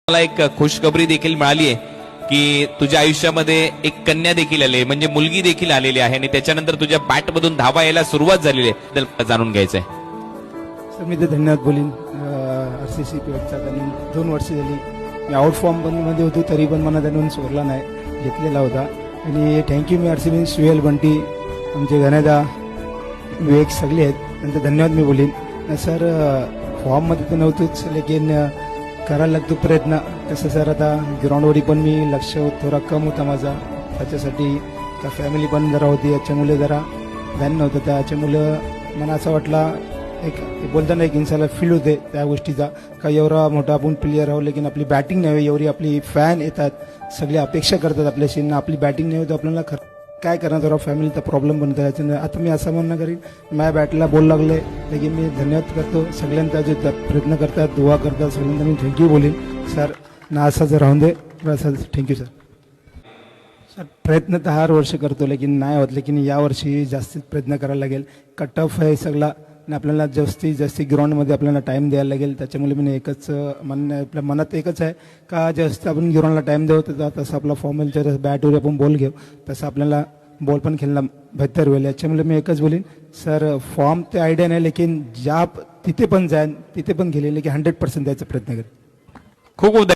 मला एक खुशखबरी देखील मिळाली आहे की तुझ्या आयुष्यामध्ये एक कन्या देखील आली आहे, म्हणजे मुलगी देखील आलेली आहे आणि त्याच्यानंतर तुझ्या बॅट मधून धावा यायला सुरुवात झालेली आहे. त्याबद्दल मला जाणून घ्यायचंय. सर मी तर धन्यवाद बोलीन RCC पेटचा. आणि 2 वर्ष झाली मी आउट फॉर्म मध्ये होतो, तरी पण मला त्यांनी सोडला नाही, घेतलेला होता. आणि थँक्यू मी RCB सुहेल बंटी, आमचे गणेदा विवेक सगळे आहेत, त्यांचं धन्यवाद मी बोलीन. सर फॉर्ममध्ये तर नव्हतोच, लेकिन करायला लागतो प्रयत्न. तसं सर आता ग्राउंडवरही पण मी लक्ष थोडा कम होता माझा, त्याच्यासाठी का फॅमिली पण जरा होती, याच्यामुळे जरा ध्यान नव्हतं. त्याच्यामुळं मला असं वाटला एक बोलताना एक इंसाला फील होते त्या गोष्टीचा का एवढा मोठा आपण प्लेयर आहो, लेकिन आपली बॅटिंग नाही, एवढी आपली फॅन येतात, सगळे अपेक्षा करतात आपल्याशी, आपली बॅटिंग नाही होतं, आपल्याला काय करणार, जरा फॅमिलीचा प्रॉब्लेम बनतो. याच्यानं आता मी असं म्हणणं करीन, माझ्या बॅटला बॉल लागले, लेकिन मी धन्यवाद करतो सगळ्यांचा, जे प्रयत्न करतात, दुवा करतात, सगळ्यांना मी थँक्यू बोलीन. सर ना असंच राहून दे, असं थँक्यू सर. सर प्रयत्न तर हर वर्ष करतो, लेकिन नाही होत, लेकिन यावर्षी जास्तीत प्रयत्न करायला लागेल. कट ऑफ आहे सगळा आणि आपल्याला जास्तीत जास्त ग्राउंडमध्ये आपल्याला टाईम द्यायला लागेल. त्याच्यामुळे मी एकच म्हणणं, आपल्या मनात एकच आहे का जास्त आपण ग्राउंडला टाईम देऊ, तर तसं आपला फॉर्मल जर बॅटवर आपण बॉल घेऊ, तसं आपल्याला बॉल पण खेळणं बेहतर होईल. याच्यामुळे मी एकच बोलीन सर, फॉर्म ते आयडिया नाही, लेकिन ज्या तिथे पण जाईन तिथे पण गेले, लेकिन 100% द्यायचा प्रयत्न करेन. खूप खूप